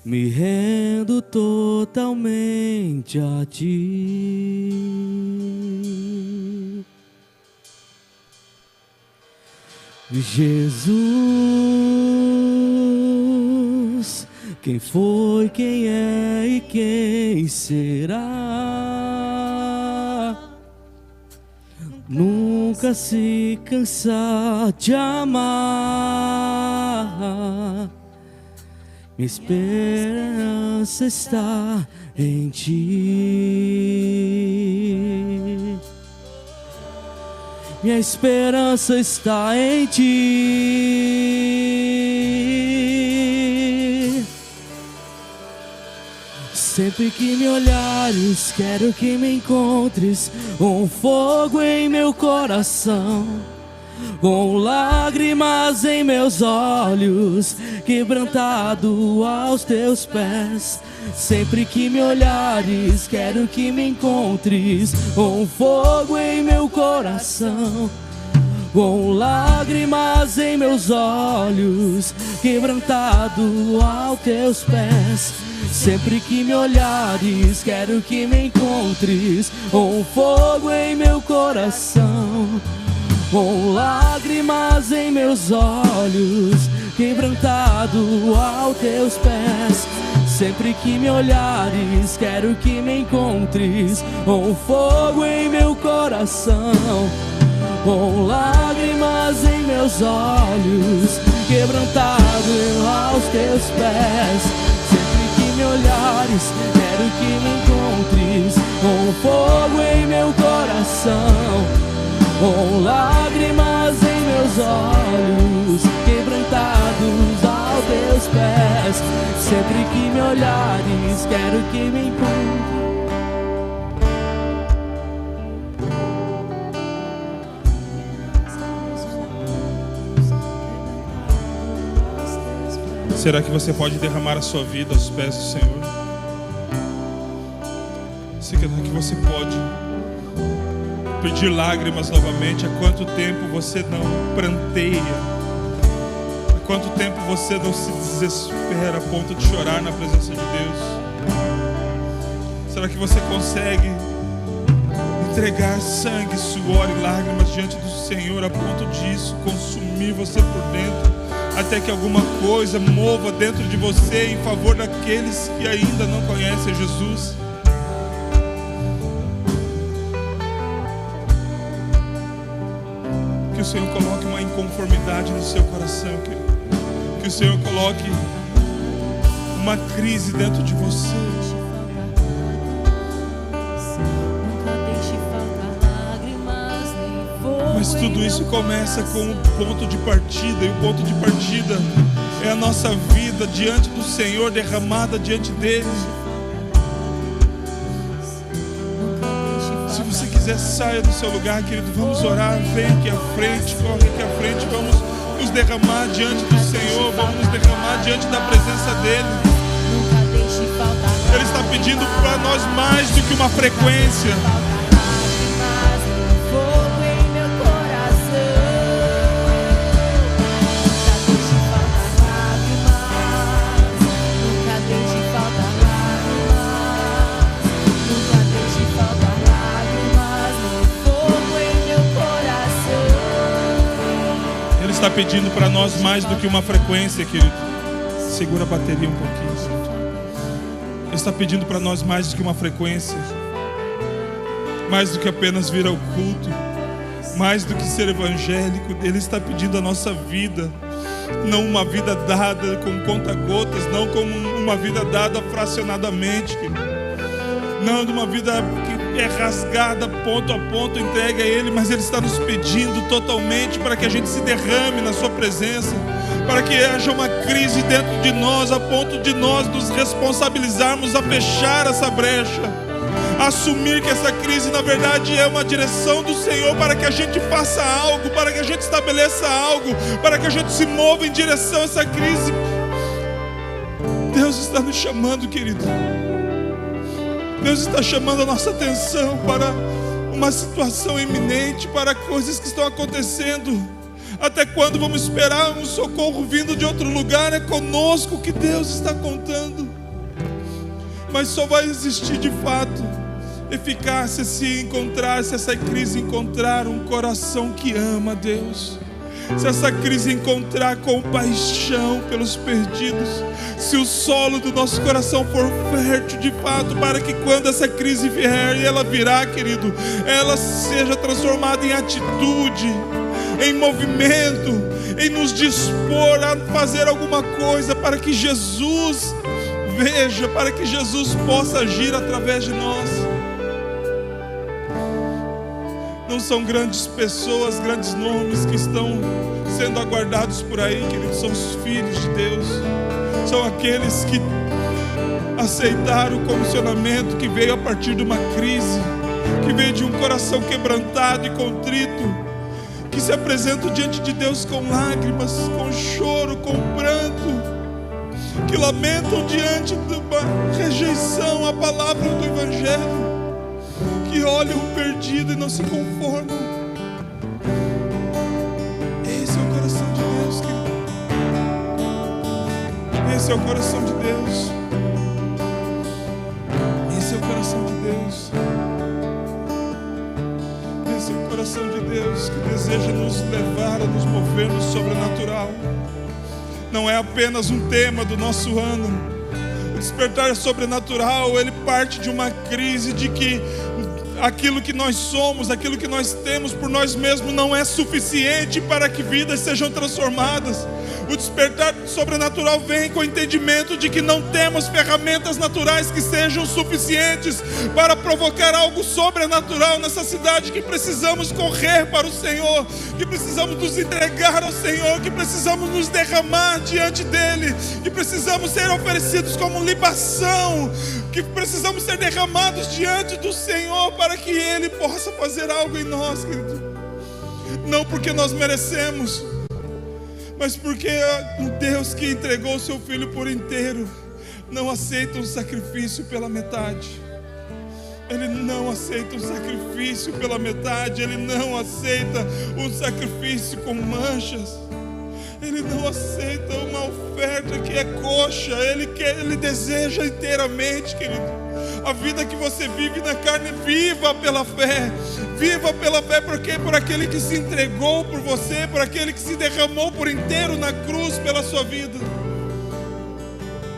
Me rendo totalmente a ti. Jesus, quem foi, quem é e quem será? Nunca se cansar de amar. Minha esperança está em ti. Minha esperança está em ti. Sempre que me olhares, quero que me encontres, um fogo em meu coração, com lágrimas em meus olhos, quebrantado aos teus pés. Sempre que me olhares, quero que me encontres, um fogo em meu coração, com lágrimas em meus olhos, quebrantado aos teus pés. Sempre que me olhares, quero que me encontres, um fogo em meu coração, com lágrimas em meus olhos, quebrantado aos teus pés. Sempre que me olhares, quero que me encontres, um fogo em meu coração, com lágrimas em meus olhos, quebrantado aos teus pés. Sempre que me olhares, quero que me encontres, um fogo em meu coração, com lágrimas em meus olhos, quebrantados aos teus pés. Sempre que me olhares, quero que me encontres. Será que você pode derramar a sua vida aos pés do Senhor? Será que você pode pedir lágrimas novamente? Há quanto tempo você não pranteia? Há quanto tempo você não se desespera a ponto de chorar na presença de Deus? Será que você consegue entregar sangue, suor e lágrimas diante do Senhor a ponto disso consumir você por dentro, até que alguma coisa mova dentro de você em favor daqueles que ainda não conhecem Jesus? Que o Senhor coloque uma inconformidade no seu coração, querido. Que que o Senhor coloque uma crise dentro de você. Mas tudo isso começa com um ponto de partida, e o ponto de partida é a nossa vida diante do Senhor, derramada diante dele. Se você quiser, saia do seu lugar, querido. Vamos orar. Vem aqui à frente, corre aqui à frente. Vamos nos derramar diante do Senhor. Vamos nos derramar diante da presença dele. Ele está pedindo para nós mais do que uma frequência. Está pedindo para nós mais do que uma frequência, querido. Segura a bateria um pouquinho. Ele está pedindo para nós mais do que uma frequência, mais do que apenas vir ao culto, mais do que ser evangélico. Ele está pedindo a nossa vida, não uma vida dada com conta-gotas, não como uma vida dada fracionadamente, querido. Não de uma vida que é rasgada ponto a ponto, entregue a Ele, mas Ele está nos pedindo totalmente para que a gente se derrame na Sua presença, para que haja uma crise dentro de nós, a ponto de nós nos responsabilizarmos a fechar essa brecha, a assumir que essa crise na verdade é uma direção do Senhor, para que a gente faça algo, para que a gente estabeleça algo, para que a gente se mova em direção a essa crise. Deus está nos chamando, querido. Deus está chamando a nossa atenção para uma situação iminente, para coisas que estão acontecendo. Até quando vamos esperar um socorro vindo de outro lugar? É conosco que Deus está contando. Mas só vai existir de fato eficácia se essa crise encontrar um coração que ama a Deus. Se essa crise encontrar compaixão pelos perdidos, se o solo do nosso coração for fértil de fato, para que quando essa crise vier, e ela virá, querido, ela seja transformada em atitude, em movimento, em nos dispor a fazer alguma coisa para que Jesus veja, para que Jesus possa agir através de nós. Não são grandes pessoas, grandes nomes que estão sendo aguardados por aí, queridos. São os filhos de Deus. São aqueles que aceitaram o comissionamento que veio a partir de uma crise, que veio de um coração quebrantado e contrito, que se apresentam diante de Deus com lágrimas, com choro, com pranto, que lamentam diante de uma rejeição à palavra do Evangelho, que olham o perdido e não se conformam. Esse é o coração de Deus, querido. Esse é o coração de Deus. Esse é o coração de Deus. Esse é o coração de Deus que deseja nos levar a nos mover no sobrenatural. Não é apenas um tema do nosso ano. O despertar sobrenatural, ele parte de uma crise de que aquilo que nós somos, aquilo que nós temos por nós mesmos não é suficiente para que vidas sejam transformadas. O despertar sobrenatural vem com o entendimento de que não temos ferramentas naturais que sejam suficientes para provocar algo sobrenatural nessa cidade, que precisamos correr para o Senhor, que precisamos nos entregar ao Senhor, que precisamos nos derramar diante dEle, que precisamos ser oferecidos como libação, que precisamos ser derramados diante do Senhor para que Ele possa fazer algo em nós, querido. Não porque nós merecemos, mas porque o Deus que entregou o seu Filho por inteiro não aceita um sacrifício pela metade. Ele não aceita um sacrifício pela metade. Ele não aceita um sacrifício com manchas. Ele não aceita uma oferta que é coxa. Ele deseja inteiramente, querido. A vida que você vive na carne, viva pela fé. Viva pela fé, porque por aquele que se entregou por você, por aquele que se derramou por inteiro na cruz pela sua vida.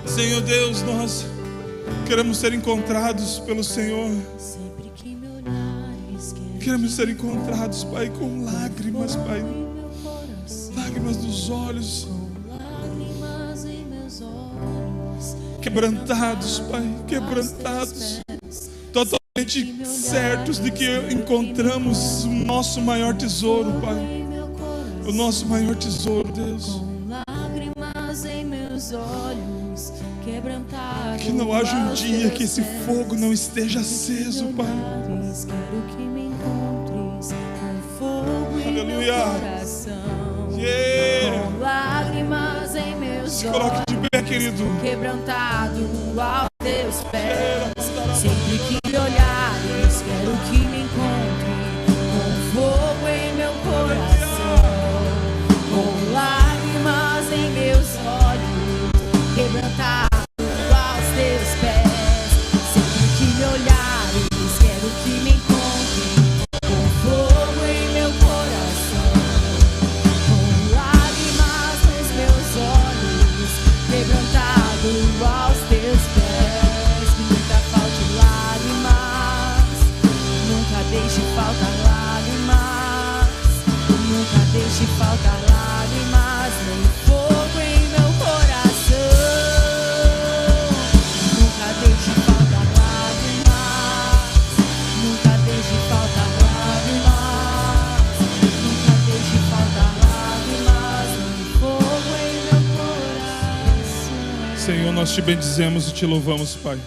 Senhor Deus, nós queremos ser encontrados pelo Senhor. Queremos ser encontrados, Pai, com lágrimas, Pai. Lágrimas dos olhos. quebrantados, Pai, quebrantados, totalmente certos de que encontramos o nosso maior tesouro, Pai, o nosso maior tesouro, Deus. Lágrimas em meus olhos, quebrantado. Que não haja um dia que esse fogo não esteja aceso, Pai. Quero que me encontres com fogo em Aleluia. meu coração. Yeah. Com lágrimas em meus Se olhos, coloque de pé, querido. quebrantado aos teus pés. Sempre que me olhares, quero que me encontre com fogo em meu coração, com lágrimas em meus olhos, quebrantado aos teus pés. Sempre que me olhares, quero que me encontre com fogo em meu coração, com lágrimas nos meus olhos, quebrantado aos teus pés. Que nunca falte lágrimas, nunca deixe faltar lágrimas, nunca deixe faltar lágrimas, nem fogo em meu coração. Nunca deixe faltar lágrimas, nunca deixe faltar lágrimas, nunca deixe faltar lágrimas, nem fogo em meu coração. Senhor, nós te bendizemos e te louvamos, Pai.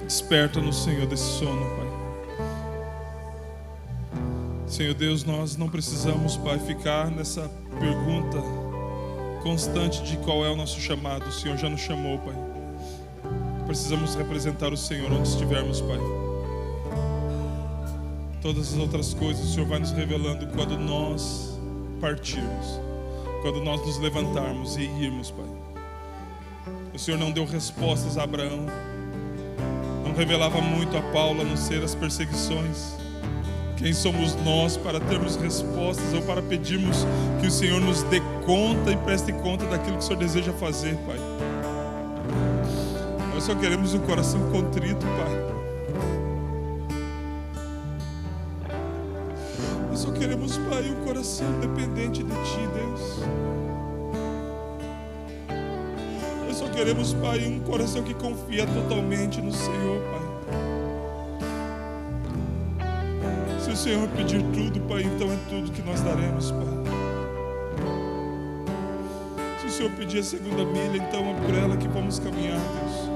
Desperta-nos, Senhor, desse sono, Pai. Senhor Deus, nós não precisamos, Pai, ficar nessa pergunta constante de qual é o nosso chamado. O Senhor já nos chamou, Pai. Precisamos representar o Senhor onde estivermos, Pai. Todas as outras coisas o Senhor vai nos revelando quando nós partirmos, quando nós nos levantarmos e irmos, Pai. O Senhor não deu respostas a Abraão, não revelava muito a Paulo, a não ser as perseguições. Quem somos nós para termos respostas ou para pedirmos que o Senhor nos dê conta e preste conta daquilo que o Senhor deseja fazer, Pai? Nós só queremos um coração contrito, Pai. Nós só queremos, Pai, um coração dependente de Ti, Deus. Nós só queremos, Pai, um coração que confia totalmente no Senhor, Pai. Se o Senhor pedir tudo, Pai, então é tudo que nós daremos, Pai. Se o Senhor pedir a segunda milha, então é por ela que vamos caminhar, Deus.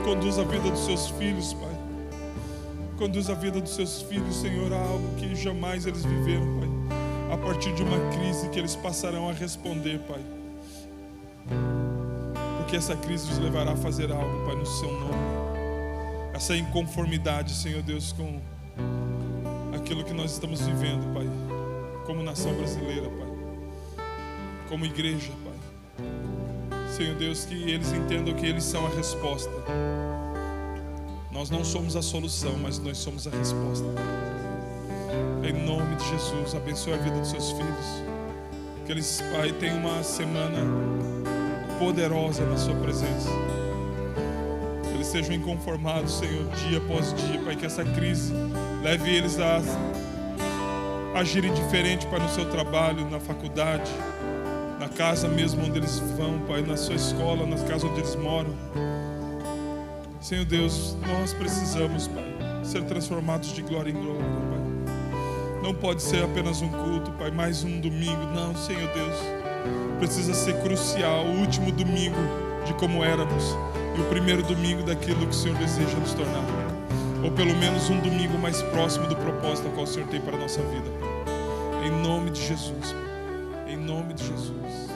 Conduz a vida dos seus filhos, Pai. Conduz a vida dos seus filhos, Senhor, a algo que jamais eles viveram, Pai. A partir de uma crise que eles passarão a responder, Pai. Porque essa crise os levará a fazer algo, Pai, no seu nome. Essa inconformidade, Senhor Deus, com aquilo que nós estamos vivendo, Pai, como nação brasileira, Pai, como igreja, Pai. Senhor Deus, que eles entendam que eles são a resposta. Nós não somos a solução, mas nós somos a resposta. Em nome de Jesus, abençoe a vida dos seus filhos. Que eles, Pai, tenham uma semana poderosa na sua presença. Que eles sejam inconformados, Senhor, dia após dia, Pai, que essa crise leve eles a agirem diferente, Pai, no seu trabalho, na faculdade, na casa mesmo onde eles vão, Pai, na sua escola, na casa onde eles moram. Senhor Deus, nós precisamos, Pai, ser transformados de glória em glória, Pai. Não pode ser apenas um culto, Pai, mais um domingo. Não, Senhor Deus, precisa ser crucial, o último domingo de como éramos e o primeiro domingo daquilo que o Senhor deseja nos tornar. Ou pelo menos um domingo mais próximo do propósito ao qual o Senhor tem para a nossa vida. Em nome de Jesus. Em nome de Jesus.